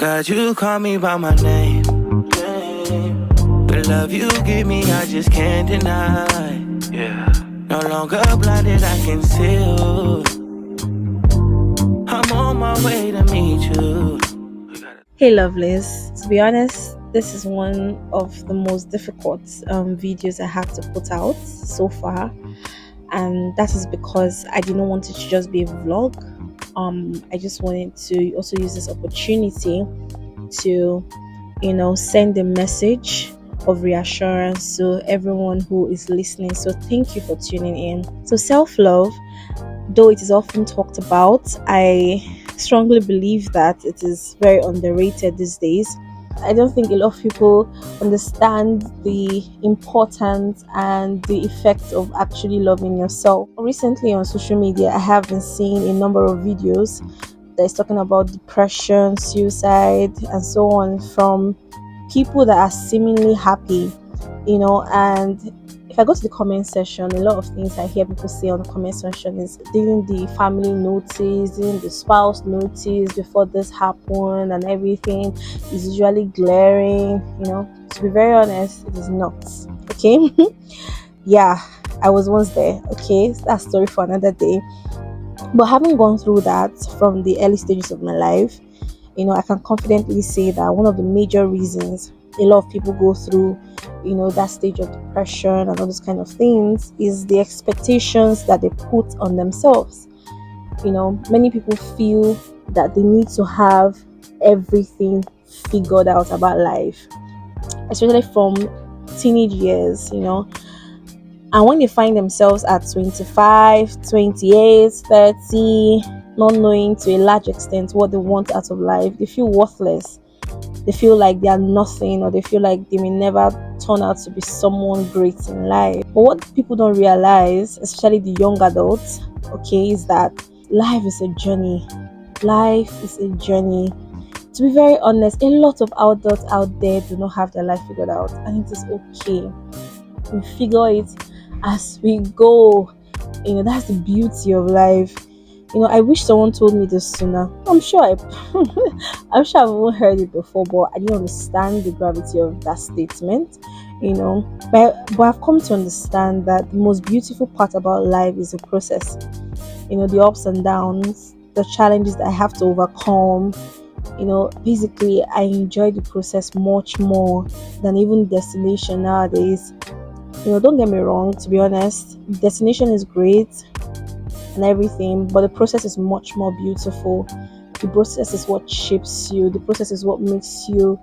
God, you call me by my name. The love you give me, I just can't deny. Yeah. No longer blinded, I can see you. I'm on my way to meet you. Hey lovelies, to be honest, this is one of the most difficult videos I have to put out so far, and that is because I didn't want it to just be a vlog. I just wanted to also use this opportunity to send a message of reassurance to everyone who is listening. So thank you for tuning in. So self-love, though it is often talked about, I strongly believe that it is very underrated these days. I don't think a lot of people understand the importance and the effect of actually loving yourself. Recently on social media, I have been seeing a number of videos that is talking about depression, suicide, and so on from people that are seemingly happy, and if I go to the comment section, a lot of things I hear people say on the comment section is, didn't the family notice, didn't the spouse notice before this happened, and everything is usually glaring. To be very honest, it is not. Okay. Yeah, I was once there. Okay, that's a story for another day. But having gone through that from the early stages of my life, I can confidently say that one of the major reasons a lot of people go through, that stage of depression and all those kind of things is the expectations that they put on themselves. Many people feel that they need to have everything figured out about life, especially from teenage years, and when they find themselves at 25, 28, 30, not knowing to a large extent what they want out of life, they feel worthless. They feel like they are nothing, or they feel like they may never turn out to be someone great in life. But what people don't realize, especially the young adults, is that life is a journey. Life is a journey. To be very honest, a lot of adults out there do not have their life figured out, and it is okay. We figure it as we go. That's the beauty of life. I wish someone told me this sooner. I'm sure I've even heard it before, but I didn't understand the gravity of that statement. But I've come to understand that the most beautiful part about life is the process. The ups and downs, the challenges that I have to overcome. Basically, I enjoy the process much more than even destination nowadays. Don't get me wrong, to be honest, destination is great and everything, but the process is much more beautiful. The process is what shapes you. The process is what makes you,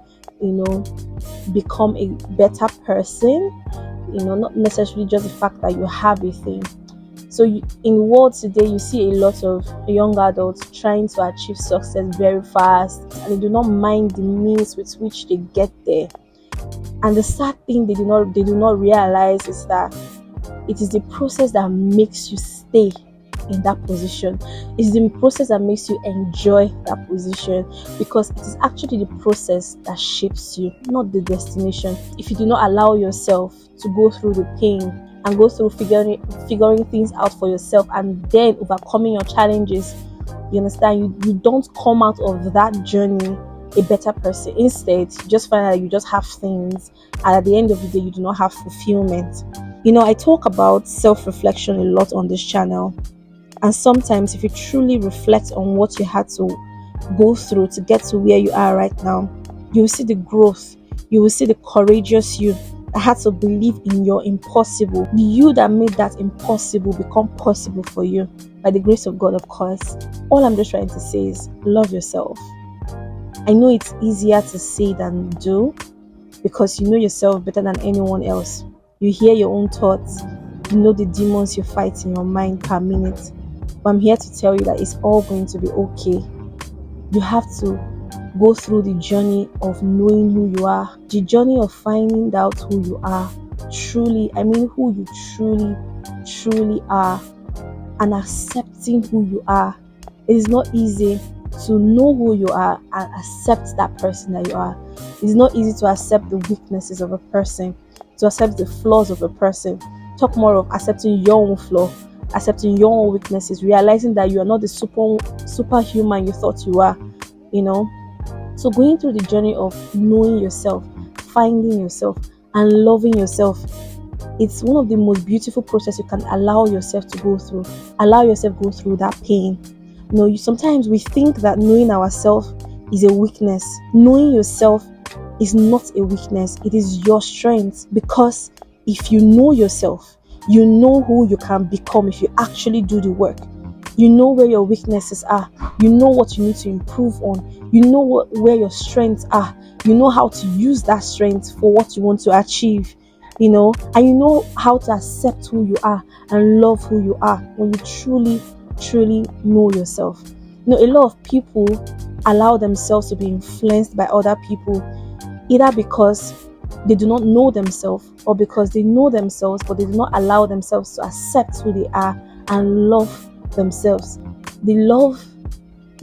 become a better person. Not necessarily just the fact that you have a thing. So in the world today, you see a lot of young adults trying to achieve success very fast, and they do not mind the means with which they get there. And the sad thing they do not realize is that it is the process that makes you stay in that position. It's the process that makes you enjoy that position, because it is actually the process that shapes you, not the destination. If you do not allow yourself to go through the pain and go through figuring things out for yourself, and then overcoming your challenges, you understand, you don't come out of that journey a better person. Instead, you just find out you just have things, and at the end of the day, you do not have fulfillment. I talk about self-reflection a lot on this channel, and sometimes if you truly reflect on what you had to go through to get to where you are right now, you will see the growth. You will see the courageous you that had to believe in your impossible. The you that made that impossible become possible for you by the grace of God, of course. All I'm just trying to say is love yourself. I know it's easier to say than do, because you know yourself better than anyone else. You hear your own thoughts. You know the demons you fight in your mind per minute. But I'm here to tell you that it's all going to be okay. You have to go through the journey of knowing who you are, the journey of finding out who you are. Truly, I mean who you truly are, and accepting who you are. It is not easy to know who you are and accept that person that you are. It's not easy to accept the weaknesses of a person, to accept the flaws of a person. Talk more of accepting your own flaw, accepting your own weaknesses, realizing that you are not the superhuman you thought you are. So going through the journey of knowing yourself, finding yourself, and loving yourself, it's one of the most beautiful process you can allow yourself to go through. Allow yourself go through that pain. Sometimes we think that knowing ourselves is a weakness. Knowing yourself is not a weakness. It is your strength, because if you know yourself, you know who you can become if you actually do the work. You know where your weaknesses are. You know what you need to improve on. You know where your strengths are. You know how to use that strength for what you want to achieve. And you know how to accept who you are and love who you are when you truly know yourself. A lot of people allow themselves to be influenced by other people, either because they do not know themselves, or because they know themselves but they do not allow themselves to accept who they are and love themselves. The love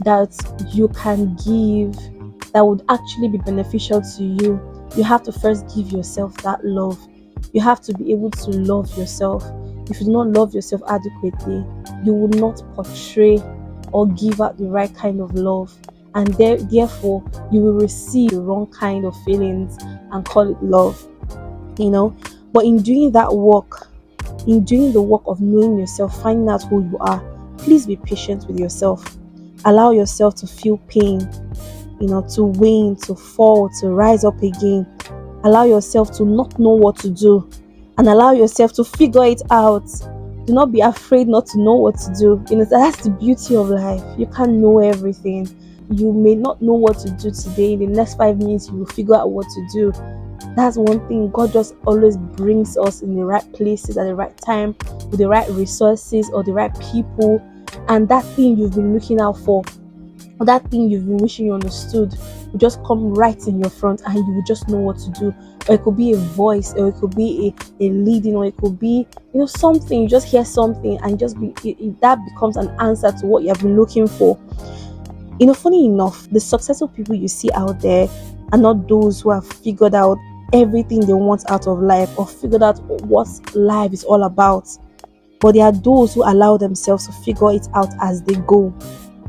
that you can give that would actually be beneficial to you, you have to first give yourself that love. You have to be able to love yourself. If you do not love yourself adequately, you will not portray or give out the right kind of love, and therefore you will receive the wrong kind of feelings and call it love. But in doing that work, in doing the work of knowing yourself, finding out who you are, please be patient with yourself. Allow yourself to feel pain, to wane, to fall, to rise up again. Allow yourself to not know what to do, and allow yourself to figure it out. Do not be afraid not to know what to do. That's the beauty of life. You can't know everything. You may not know what to do today. In the next 5 minutes, you will figure out what to do. That's one thing. God just always brings us in the right places at the right time, with the right resources or the right people. And that thing you've been looking out for, or that thing you've been wishing you understood, will just come right in your front, and you will just know what to do. Or it could be a voice, or it could be a leading, or it could be something. You just hear something, and that becomes an answer to what you have been looking for. Funny enough, the successful people you see out there are not those who have figured out everything they want out of life, or figured out what life is all about. But they are those who allow themselves to figure it out as they go.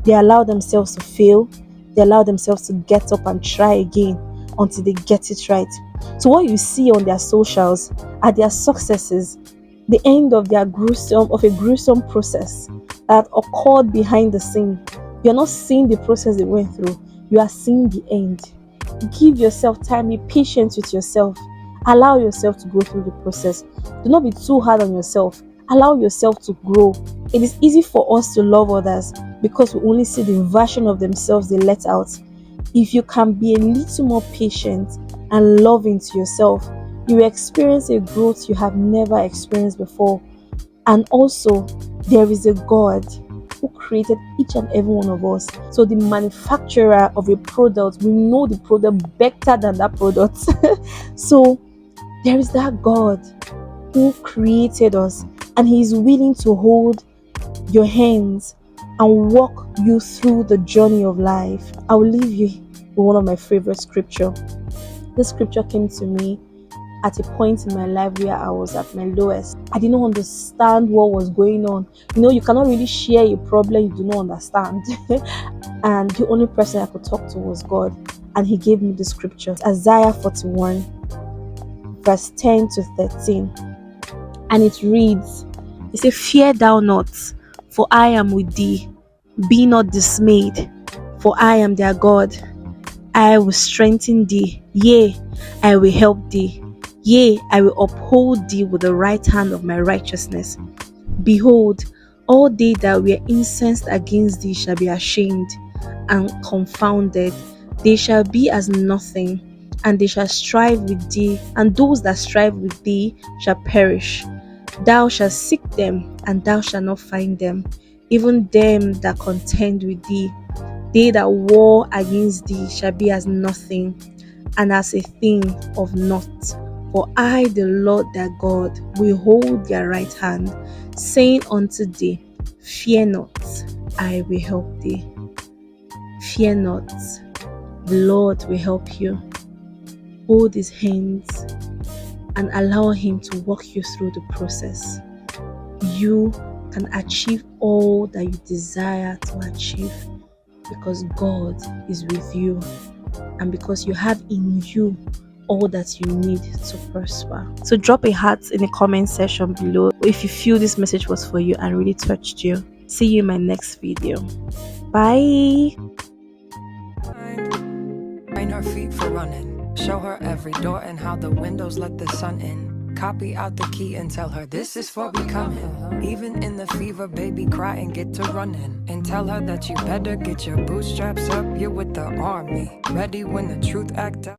They allow themselves to fail. They allow themselves to get up and try again until they get it right. So what you see on their socials are their successes, the end of a gruesome process that occurred behind the scene. You're not seeing the process they went through. You are seeing the end. Give yourself time. Be patient with yourself. Allow yourself to go through the process. Do not be too hard on yourself. Allow yourself to grow. It is easy for us to love others because we only see the version of themselves they let out. If you can be a little more patient and loving to yourself, you will experience a growth you have never experienced before. And also, there is a God who created each and every one of us. So the manufacturer of a product, we know the product better than that product. So there is that God who created us, and He is willing to hold your hands and walk you through the journey of life. I will leave you with one of my favorite scripture. This scripture came to me at a point in my life where I was at my lowest. I didn't understand what was going on. You cannot really share a problem you do not understand. And the only person I could talk to was God. And He gave me the scripture. Isaiah 41, verse 10 to 13. And it reads, it says, "Fear thou not, for I am with thee. Be not dismayed, for I am their God. I will strengthen thee. Yea, I will help thee. Yea, I will uphold thee with the right hand of my righteousness. Behold, all they that were incensed against thee shall be ashamed and confounded. They shall be as nothing, and they shall strive with thee, and those that strive with thee shall perish. Thou shalt seek them, and thou shalt not find them, even them that contend with thee. They that war against thee shall be as nothing, and as a thing of naught. For I, the Lord thy God, will hold their right hand, saying unto thee, Fear not, I will help thee." Fear not, the Lord will help you. Hold His hands and allow Him to walk you through the process. You can achieve all that you desire to achieve because God is with you. and because you have in you all that you need to prosper. So drop a heart in the comment section below if you feel this message was for you and really touched you. See you in my next video. Bye. Train her feet for running. Show her every door and how the windows let the sun in. Copy out the key and tell her this is for becoming. Even in the fever, baby, cry and get to running. And tell her that you better get your bootstraps up. You're with the army, ready when the truth act up.